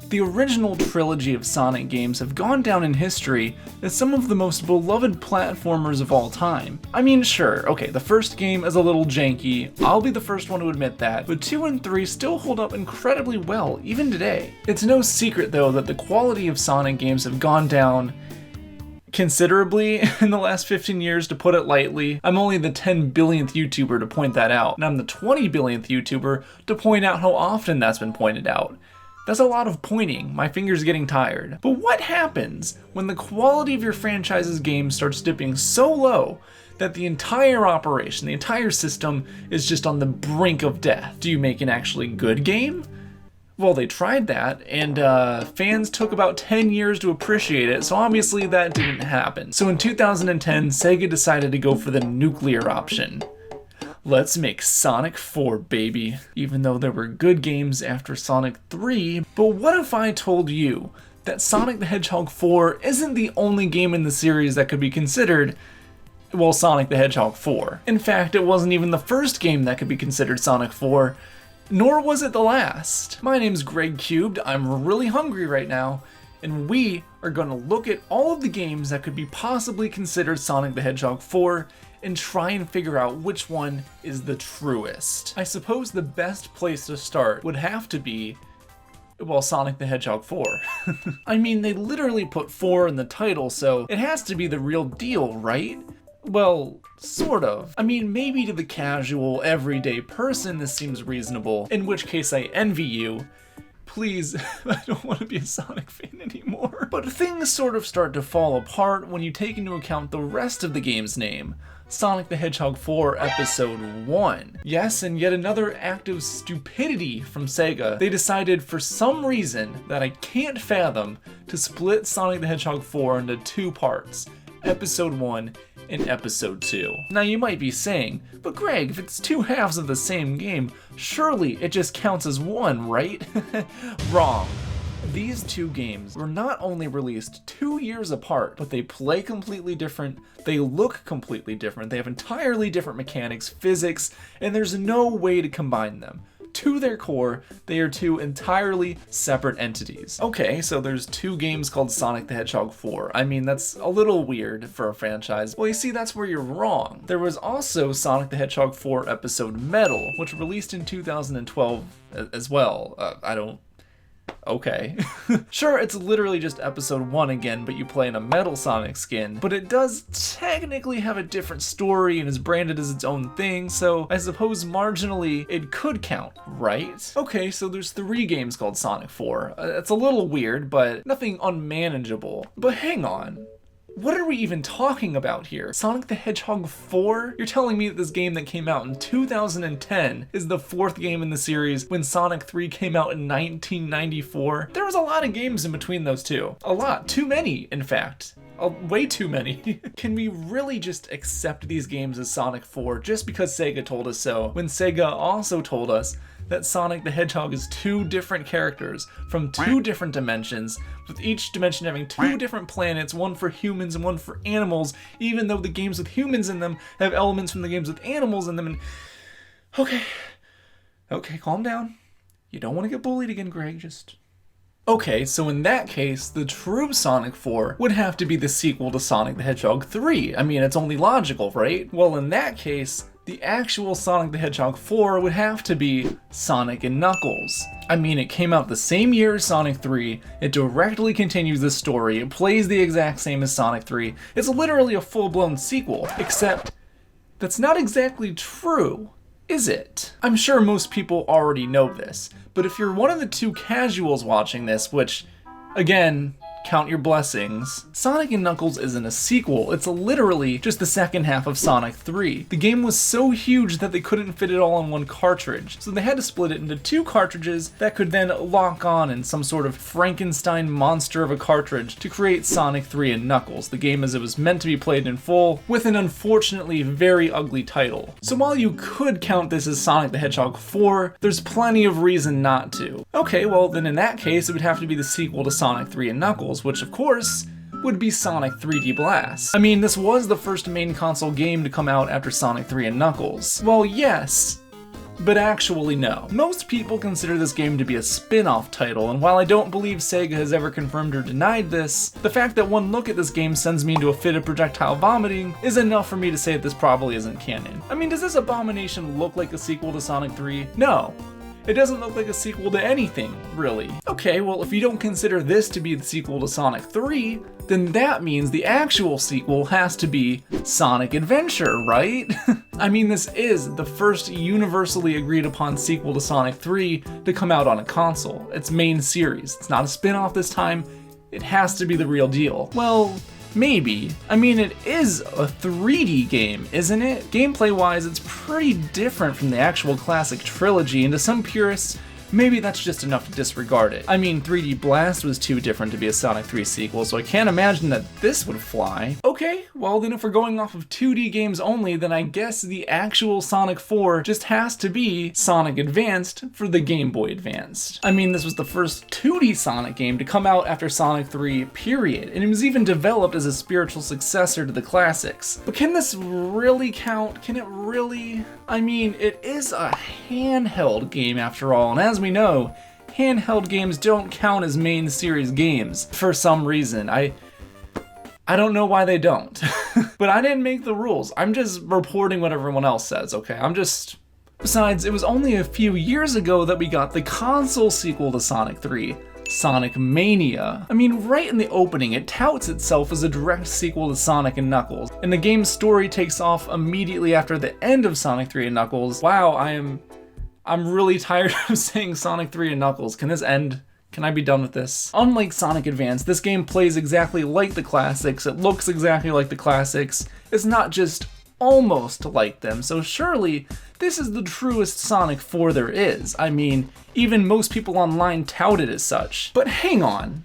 The original trilogy of Sonic games have gone down in history as some of the most beloved platformers of all time. I mean, sure, okay, the first game is a little janky, I'll be the first one to admit that, but 2 and 3 still hold up incredibly well, even today. It's no secret though that the quality of Sonic games have gone down considerably in the last 15 years, to put it lightly. I'm only the 10 billionth YouTuber to point that out, and I'm the 20 billionth YouTuber to point out how often that's been pointed out. That's a lot of pointing, my finger's getting tired. But what happens when the quality of your franchise's game starts dipping so low that the entire operation, the entire system, is just on the brink of death? Do you make an actually good game? Well, they tried that, and fans took about 10 years to appreciate it, so obviously that didn't happen. So in 2010, Sega decided to go for the nuclear option. Let's make Sonic 4, baby. Even though there were good games after Sonic 3, but what if I told you that Sonic the Hedgehog 4 isn't the only game in the series that could be considered, well, Sonic the Hedgehog 4. In fact, it wasn't even the first game that could be considered Sonic 4, nor was it the last. My name's GregCubed, I'm really hungry right now, and we are going to look at all of the games that could be possibly considered Sonic the Hedgehog 4 and try and figure out which one is the truest. I suppose the best place to start would have to be, well, Sonic the Hedgehog 4. I mean, they literally put 4 in the title, so it has to be the real deal, right? Well, sort of. I mean, maybe to the casual, everyday person this seems reasonable, in which case I envy you. Please, I don't want to be a Sonic fan anymore. But things sort of start to fall apart when you take into account the rest of the game's name, Sonic the Hedgehog 4 Episode 1. Yes, and yet another act of stupidity from Sega. They decided for some reason that I can't fathom to split Sonic the Hedgehog 4 into 2 parts, Episode 1 and Episode 2. Now you might be saying, but Greg, if it's 2 halves of the same game, surely it just counts as one, right? Wrong. These 2 games were not only released 2 years apart, but they play completely different, they look completely different, they have entirely different mechanics, physics, and there's no way to combine them. To their core, they are 2 entirely separate entities. Okay, so there's 2 games called Sonic the Hedgehog 4. I mean, that's a little weird for a franchise. Well, you see, that's where you're wrong. There was also Sonic the Hedgehog 4 Episode Metal, which released in 2012 as well. Okay. Sure, it's literally just Episode 1 again, but you play in a Metal Sonic skin, but it does technically have a different story and is branded as its own thing, so I suppose marginally it could count, right? Okay, so there's 3 games called Sonic 4. It's a little weird, but nothing unmanageable. But hang on. What are we even talking about here? Sonic the Hedgehog 4? You're telling me that this game that came out in 2010 is the 4th game in the series when Sonic 3 came out in 1994? There was a lot of games in between those 2. A lot. Too many, in fact. Way too many. Can we really just accept these games as Sonic 4 just because Sega told us so, when Sega also told us that Sonic the Hedgehog is 2 different characters from 2 different dimensions, with each dimension having 2 different planets, one for humans and one for animals, even though the games with humans in them have elements from the games with animals in them, and... Okay, calm down. You don't want to get bullied again, Greg, just... Okay, so in that case, the true Sonic 4 would have to be the sequel to Sonic the Hedgehog 3. I mean, it's only logical, right? Well, in that case, the actual Sonic the Hedgehog 4 would have to be Sonic and Knuckles. I mean, it came out the same year as Sonic 3, it directly continues the story, it plays the exact same as Sonic 3, it's literally a full-blown sequel, except that's not exactly true, is it? I'm sure most people already know this, but if you're one of the 2 casuals watching this, which, again, count your blessings, Sonic and Knuckles isn't a sequel, it's literally just the second half of Sonic 3. The game was so huge that they couldn't fit it all on one cartridge, so they had to split it into 2 cartridges that could then lock on in some sort of Frankenstein monster of a cartridge to create Sonic 3 and Knuckles, the game as it was meant to be played in full, with an unfortunately very ugly title. So while you could count this as Sonic the Hedgehog 4, there's plenty of reason not to. Okay, well then in that case it would have to be the sequel to Sonic 3 and Knuckles, which of course would be Sonic 3D Blast. I mean, this was the first main console game to come out after Sonic 3 and Knuckles. Well, yes, But actually no. Most people consider this game to be a spin-off title, and while I don't believe Sega has ever confirmed or denied this, the fact that one look at this game sends me into a fit of projectile vomiting is enough for me to say that this probably isn't canon. I mean, does this abomination look like a sequel to Sonic 3? No. It doesn't look like a sequel to anything, really. Okay, well, if you don't consider this to be the sequel to Sonic 3, then that means the actual sequel has to be Sonic Adventure, right? I mean, this is the first universally agreed upon sequel to Sonic 3 to come out on a console. It's main series. It's not a spin-off this time. It has to be the real deal. Well, maybe. I mean, it is a 3D game, isn't it? Gameplay-wise, it's pretty different from the actual classic trilogy, and to some purists, maybe that's just enough to disregard it. I mean, 3D Blast was too different to be a Sonic 3 sequel, so I can't imagine that this would fly. Okay, well then if we're going off of 2D games only, then I guess the actual Sonic 4 just has to be Sonic Advanced for the Game Boy Advanced. I mean, this was the first 2D Sonic game to come out after Sonic 3, period, and it was even developed as a spiritual successor to the classics. But can this really count? Can it really? I mean, it is a handheld game after all, and as we know, handheld games don't count as main series games for some reason. I don't know why they don't. But I didn't make the rules. I'm just reporting what everyone else says, okay? Besides, it was only a few years ago that we got the console sequel to Sonic 3, Sonic Mania. I mean, right in the opening, it touts itself as a direct sequel to Sonic and Knuckles, and the game's story takes off immediately after the end of Sonic 3 and Knuckles. Wow, I'm really tired of saying Sonic 3 and Knuckles. Can this end? Can I be done with this? Unlike Sonic Advance, this game plays exactly like the classics, it looks exactly like the classics, it's not just almost like them, so surely this is the truest Sonic 4 there is. I mean, even most people online tout it as such. But hang on.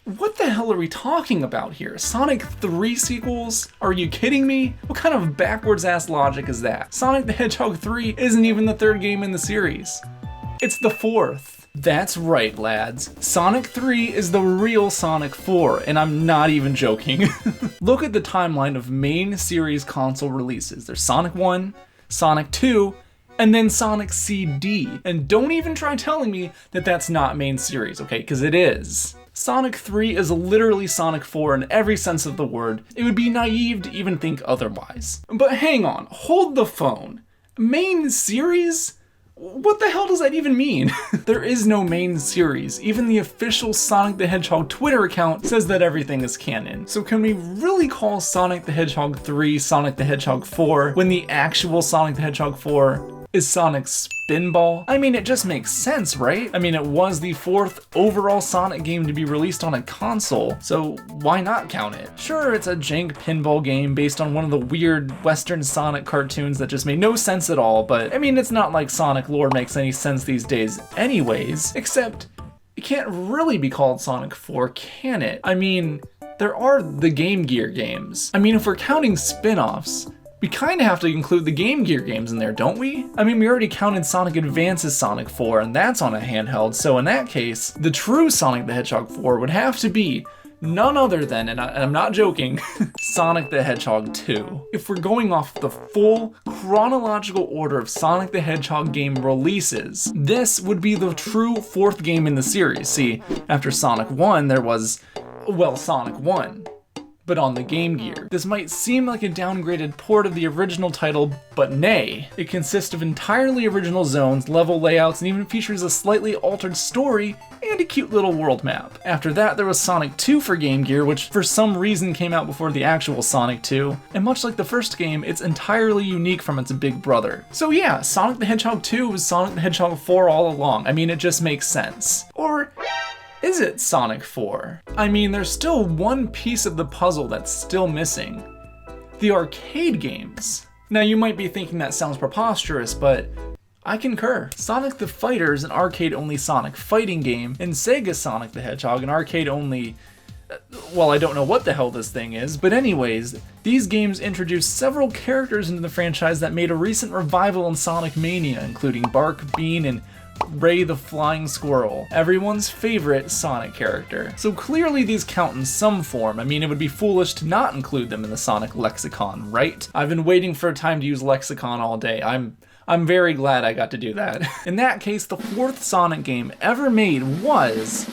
What the hell are we talking about here? Sonic 3 sequels? Are you kidding me? What kind of backwards ass logic is that? Sonic the Hedgehog 3 isn't even the third game in the series. It's the fourth. That's right, lads. Sonic 3 is the real Sonic 4, and I'm not even joking. Look at the timeline of main series console releases. There's Sonic 1, Sonic 2, and then Sonic CD. And don't even try telling me that that's not main series, okay? Because it is. Sonic 3 is literally Sonic 4 in every sense of the word. It would be naive to even think otherwise. But hang on, hold the phone. Main series? What the hell does that even mean? There is no main series. Even the official Sonic the Hedgehog Twitter account says that everything is canon. So can we really call Sonic the Hedgehog 3 Sonic the Hedgehog 4 when the actual Sonic the Hedgehog 4 is Sonic Spinball? I mean, it just makes sense, right? I mean, it was the fourth overall Sonic game to be released on a console, so why not count it? Sure, it's a jank pinball game based on one of the weird Western Sonic cartoons that just made no sense at all, but I mean, it's not like Sonic lore makes any sense these days anyways, except it can't really be called Sonic 4, can it? I mean, there are the Game Gear games. I mean, if we're counting spin-offs, we kind of have to include the Game Gear games in there, don't we? I mean, we already counted Sonic Advance as Sonic 4, and that's on a handheld, so in that case, the true Sonic the Hedgehog 4 would have to be none other than, and I'm not joking, Sonic the Hedgehog 2. If we're going off the full chronological order of Sonic the Hedgehog game releases, this would be the true fourth game in the series. See, after Sonic 1, there was, well, Sonic 1. But on the Game Gear. This might seem like a downgraded port of the original title, but nay. It consists of entirely original zones, level layouts, and even features a slightly altered story and a cute little world map. After that, there was Sonic 2 for Game Gear, which for some reason came out before the actual Sonic 2, and much like the first game, it's entirely unique from its big brother. So yeah, Sonic the Hedgehog 2 was Sonic the Hedgehog 4 all along. I mean, it just makes sense. Or is it Sonic 4? I mean, there's still one piece of the puzzle that's still missing. The arcade games. Now you might be thinking that sounds preposterous, but I concur. Sonic the Fighter is an arcade-only Sonic fighting game, and Sega Sonic the Hedgehog, an arcade-only, well, I don't know what the hell this thing is, but anyways, these games introduced several characters into the franchise that made a recent revival in Sonic Mania, including Bark, Bean, and Ray the Flying Squirrel, everyone's favorite Sonic character. So clearly these count in some form. I mean, it would be foolish to not include them in the Sonic lexicon, right? I've been waiting for a time to use lexicon all day. I'm I'm very glad I got to do that. In that case, the 4th Sonic game ever made was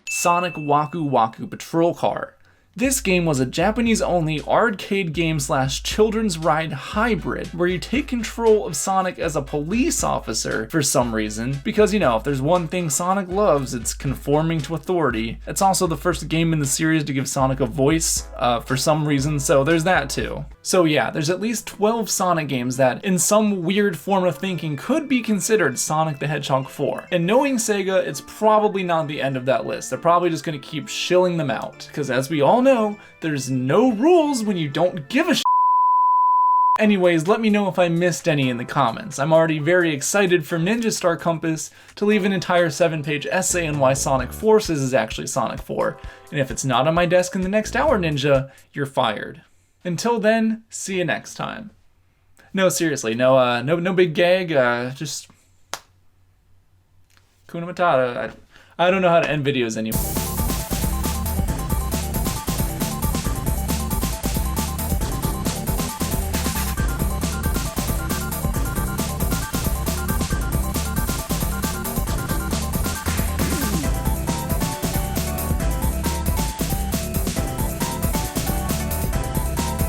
Sonic Waku Waku Patrol Car. This game was a Japanese-only arcade game / children's ride hybrid where you take control of Sonic as a police officer for some reason, because, you know, if there's one thing Sonic loves, it's conforming to authority. It's also the first game in the series to give Sonic a voice for some reason, so there's that too. So yeah, there's at least 12 Sonic games that, in some weird form of thinking, could be considered Sonic the Hedgehog 4. And knowing Sega, it's probably not the end of that list. They're probably just gonna keep shilling them out, because as we all know, there's no rules when you don't give a shit. Anyways, let me know if I missed any in the comments. I'm already very excited for Ninja Star Compass to leave an entire 7-page essay on why Sonic Forces is actually Sonic 4, and if it's not on my desk in the next hour, Ninja, you're fired. Until then, see you next time. No, seriously, no big gag, just Kuna Matata. I don't know how to end videos anymore.